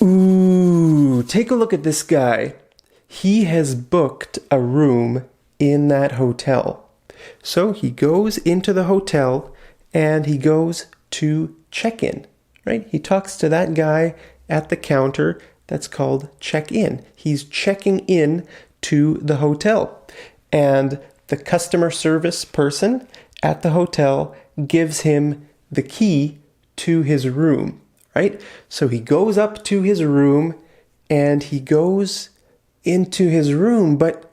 Ooh, take a look at this guy. He has booked a room in that hotel. So he goes into the hotel and he goes to check-in, right? He talks to that guy at the counter. That's called check-in. He's checking in to the hotel. And the customer service person at the hotel gives him the key to his room, right? So he goes up to his room and he goes into his room, but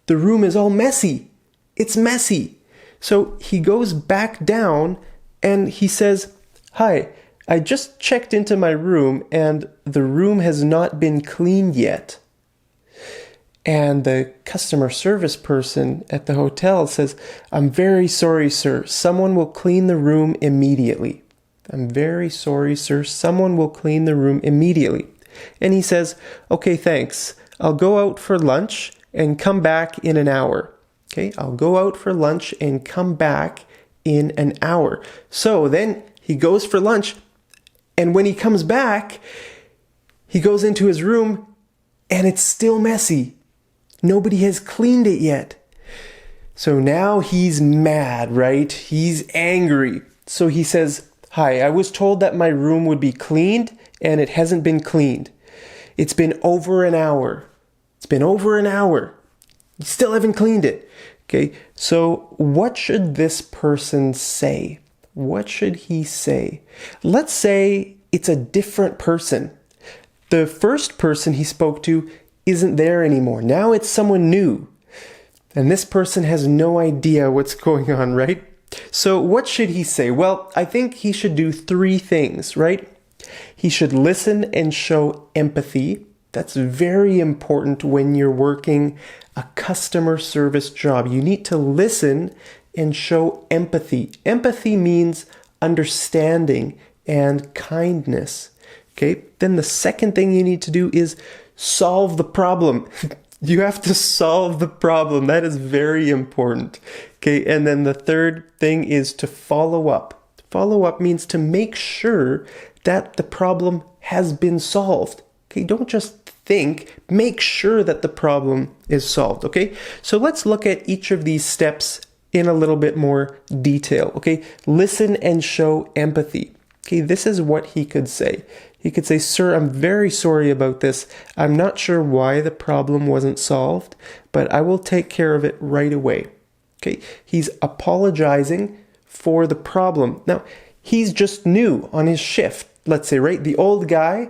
the room is all messy. It's messy. So he goes back down and he says, "Hi, I just checked into my room and the room has not been cleaned yet." And the customer service person at the hotel says, "I'm very sorry, sir. Someone will clean the room immediately." "I'm very sorry, sir. Someone will clean the room immediately." And he says, "Okay, thanks. I'll go out for lunch and come back in an hour." Okay, I'll go out for lunch and come back in an hour. So then he goes for lunch, and when he comes back, he goes into his room and it's still messy. Nobody has cleaned it yet. So now he's mad, right? He's angry. So he says, "Hi, I was told that my room would be cleaned and it hasn't been cleaned. It's been over an hour. It's been over an hour. You still haven't cleaned it." Okay, so what should this person say? What should he say? Let's say it's a different person. The first person he spoke to isn't there anymore. Now it's someone new. And this person has no idea what's going on, right? So what should he say? Well, I think he should do 3 things, right? He should listen and show empathy. That's very important when you're working a customer service job. You need to listen and show empathy. Empathy means understanding and kindness. Okay? Then the second thing you need to do is solve the problem. You have to solve the problem. That is very important. Okay? And then the third thing is to follow up. Follow up means to make sure that the problem has been solved. Okay? Don't just think, make sure that the problem is solved. Okay? So let's look at each of these steps in a little bit more detail. Okay? Listen and show empathy. Okay, this is what he could say. He could say, "Sir, I'm very sorry about this. I'm not sure why the problem wasn't solved, but I will take care of it right away." Okay, he's apologizing for the problem. Now, he's just new on his shift, let's say, right? The old guy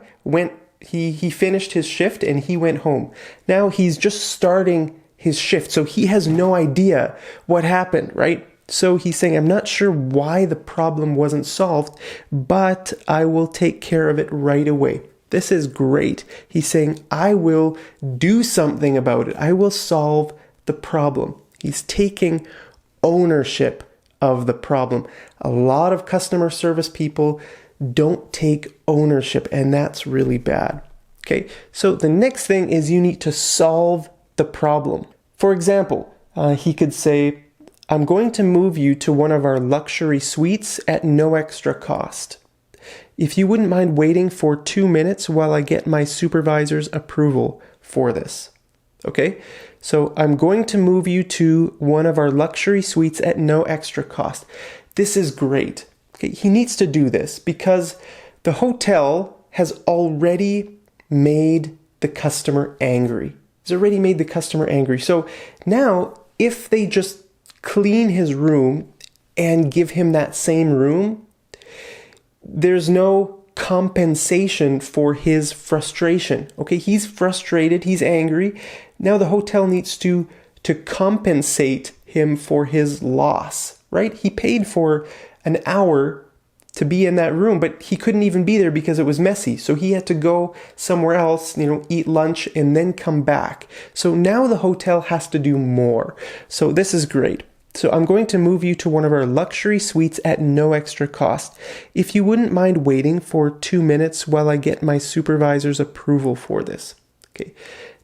he finished his shift and he went home. Now he's just starting his shift, so he has no idea what happened, right? So he's saying, "I'm not sure why the problem wasn't solved, but I will take care of it right away." This is great. He's saying, "I will do something about it. I will solve the problem." He's taking ownership of the problem. A lot of customer service people don't take ownership, and that's really bad. Okay, so the next thing is you need to solve the problem. For example, he could say, "I'm going to move you to one of our luxury suites at no extra cost. If you wouldn't mind waiting for 2 minutes while I get my supervisor's approval for this." Okay, so I'm going to move you to one of our luxury suites at no extra cost. This is great. Okay, he needs to do this because the hotel has already made the customer angry. He's already made the customer angry. So now, if they just clean his room and give him that same room, there's no compensation for his frustration. Okay, he's frustrated, he's angry. Now the hotel needs to compensate him for his loss, right? He paid for an hour to be in that room, but he couldn't even be there because it was messy. So he had to go somewhere else, eat lunch and then come back. So now the hotel has to do more. So this is great. So I'm going to move you to one of our luxury suites at no extra cost. If you wouldn't mind waiting for 2 minutes while I get my supervisor's approval for this. Okay.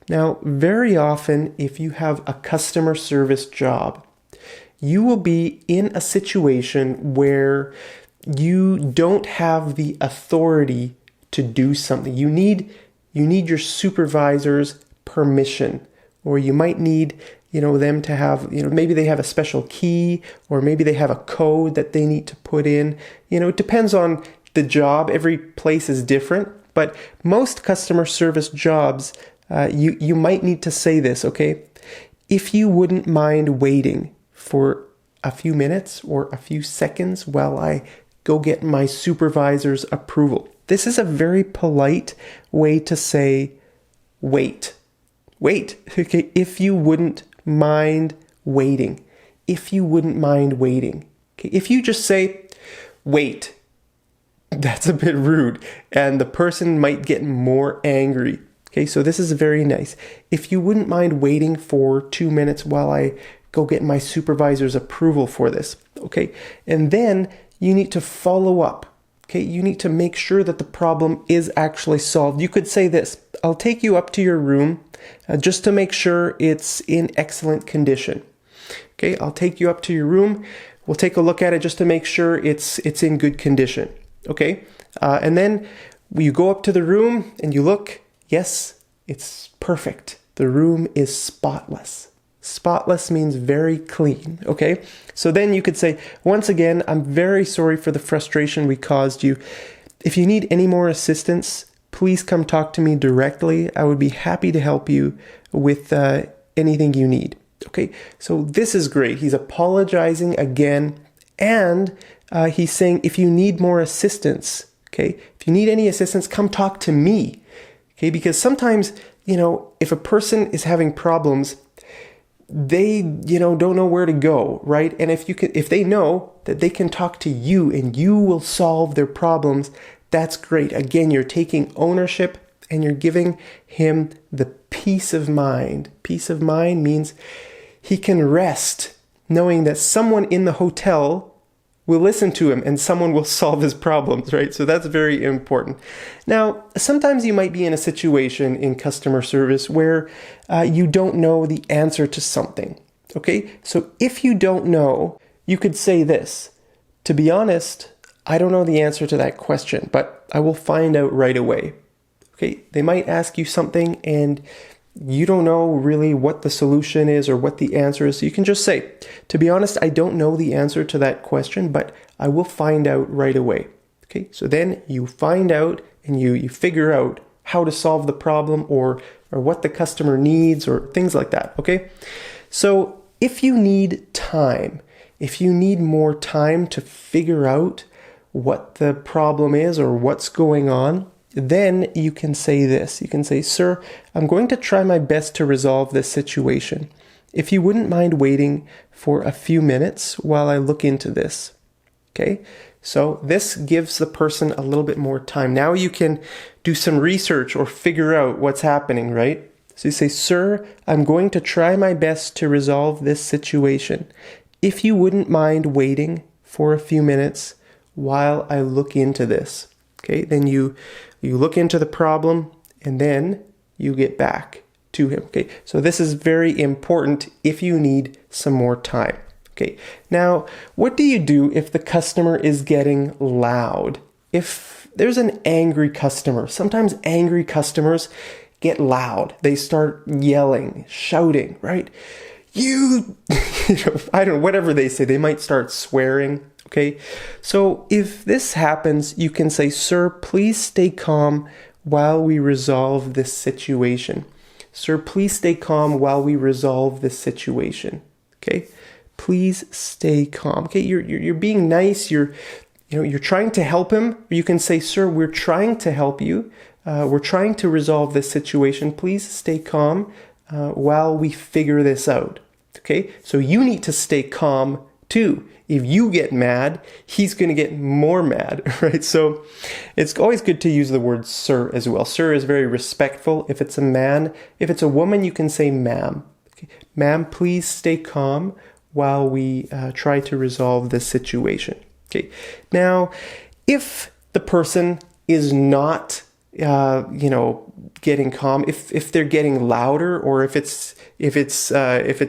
Now, very often, if you have a customer service job, you will be in a situation where you don't have the authority to do something. You need your supervisor's permission, or you might need, them to have, maybe they have a special key, or maybe they have a code that they need to put in. It depends on the job. Every place is different, but most customer service jobs, you might need to say this, okay? If you wouldn't mind waiting for a few minutes or a few seconds while I go get my supervisor's approval. This is a very polite way to say wait. Wait, okay? If you wouldn't mind waiting. If you wouldn't mind waiting. Okay? If you just say wait, that's a bit rude, and the person might get more angry. Okay, so this is very nice. If you wouldn't mind waiting for 2 minutes while I go get my supervisor's approval for this. Okay, and then you need to follow up. Okay, you need to make sure that the problem is actually solved. You could say this: I'll take you up to your room just to make sure it's in excellent condition. Okay, I'll take you up to your room. We'll take a look at it just to make sure it's in good condition. Okay, and then you go up to the room and you look. Yes, it's perfect. The room is spotless. Spotless means very clean, okay? So then you could say, once again, I'm very sorry for the frustration we caused you. If you need any more assistance, please come talk to me directly. I would be happy to help you with anything you need, okay? So this is great. He's apologizing again, and he's saying, if you need more assistance, okay? If you need any assistance, come talk to me. Okay, because sometimes, if a person is having problems, they, don't know where to go, right? And if they know that they can talk to you and you will solve their problems, that's great. Again, you're taking ownership and you're giving him the peace of mind. Peace of mind means he can rest knowing that someone in the hotel will listen to him and someone will solve his problems, right? So that's very important. Now, sometimes you might be in a situation in customer service where you don't know the answer to something, okay? So if you don't know, you could say this: to be honest, I don't know the answer to that question, but I will find out right away. Okay? They might ask you something and you don't know really what the solution is or what the answer is. So you can just say, to be honest, I don't know the answer to that question, but I will find out right away. Okay, so then you find out and you figure out how to solve the problem or what the customer needs or things like that. Okay, so if you need time, if you need more time to figure out what the problem is or what's going on, then you can say this. You can say, sir, I'm going to try my best to resolve this situation. If you wouldn't mind waiting for a few minutes while I look into this. Okay, so this gives the person a little bit more time. Now you can do some research or figure out what's happening, right? So you say, sir, I'm going to try my best to resolve this situation. If you wouldn't mind waiting for a few minutes while I look into this. Okay, then you look into the problem and then you get back to him. Okay, so this is very important if you need some more time. Okay, now what do you do if the customer is getting loud? If there's an angry customer, sometimes angry customers get loud. They start yelling, shouting, right? I don't know, whatever they say, they might start swearing. Okay, so if this happens, you can say, sir, please stay calm while we resolve this situation. Sir, please stay calm while we resolve this situation. Okay, please stay calm. Okay, you're being nice. You're trying to help him. Or you can say, sir, we're trying to help you. We're trying to resolve this situation. Please stay calm while we figure this out. Okay, so you need to stay calm too. If you get mad, he's going to get more mad, right? So it's always good to use the word sir as well. Sir is very respectful. If it's a man, if it's a woman, you can say ma'am. Okay. Ma'am, please stay calm while we try to resolve this situation. Okay. Now, if the person is not, getting calm, if they're getting louder, or if it's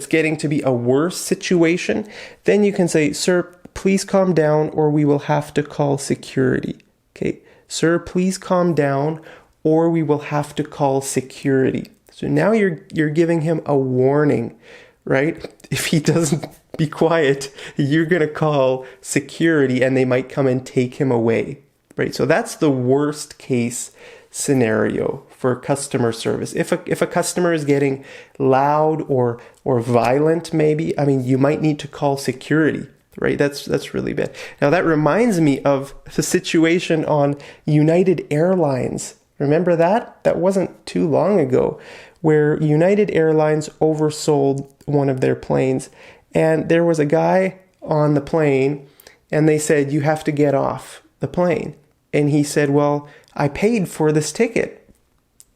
getting to be a worse situation, then you can say, sir, please calm down or we will have to call security. Okay, "Sir, please calm down or we will have to call security." So now you're giving him a warning, right? If he doesn't be quiet, you're going to call security and they might come and take him away, right? So that's the worst case scenario for customer service. If a customer is getting loud or violent, maybe, I mean, you might need to call security, right? That's really bad. Now that reminds me of the situation on United Airlines. Remember that? That wasn't too long ago, where United Airlines oversold one of their planes, and there was a guy on the plane, and they said, "You have to get off the plane." And he said, "Well, I paid for this ticket.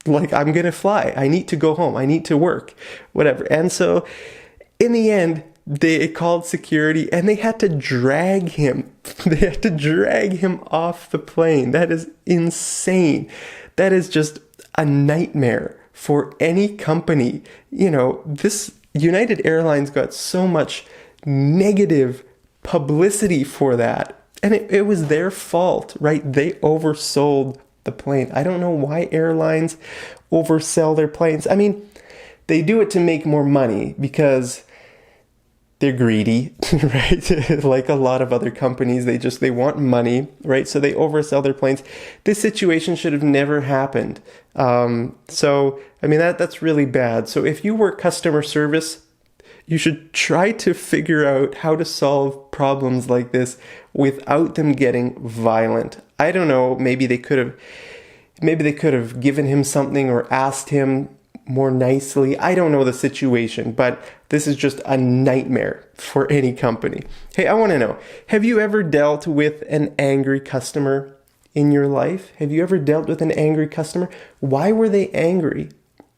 Like, I'm going to fly. I need to go home. I need to work," whatever. And so in the end, they called security and they had to drag him. They had to drag him off the plane. That is insane. That is just a nightmare for any company. You know, this United Airlines got so much negative publicity for that. And it was their fault, right? They oversold the plane. I don't know why airlines oversell their planes. I mean, they do it to make more money because they're greedy, right? Like a lot of other companies, they want money, right? So they oversell their planes. This situation should have never happened. So, I mean, that's really bad. So if you work customer service, you should try to figure out how to solve problems like this without them getting violent. I don't know, maybe they could have given him something or asked him more nicely. I don't know the situation, but this is just a nightmare for any company. Hey, I want to know, have you ever dealt with an angry customer in your life? Have you ever dealt with an angry customer? Why were they angry?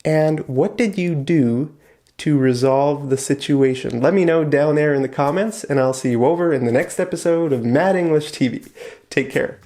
And what did you do to resolve the situation? Let me know down there in the comments, and I'll see you over in the next episode of Mad English TV. Take care.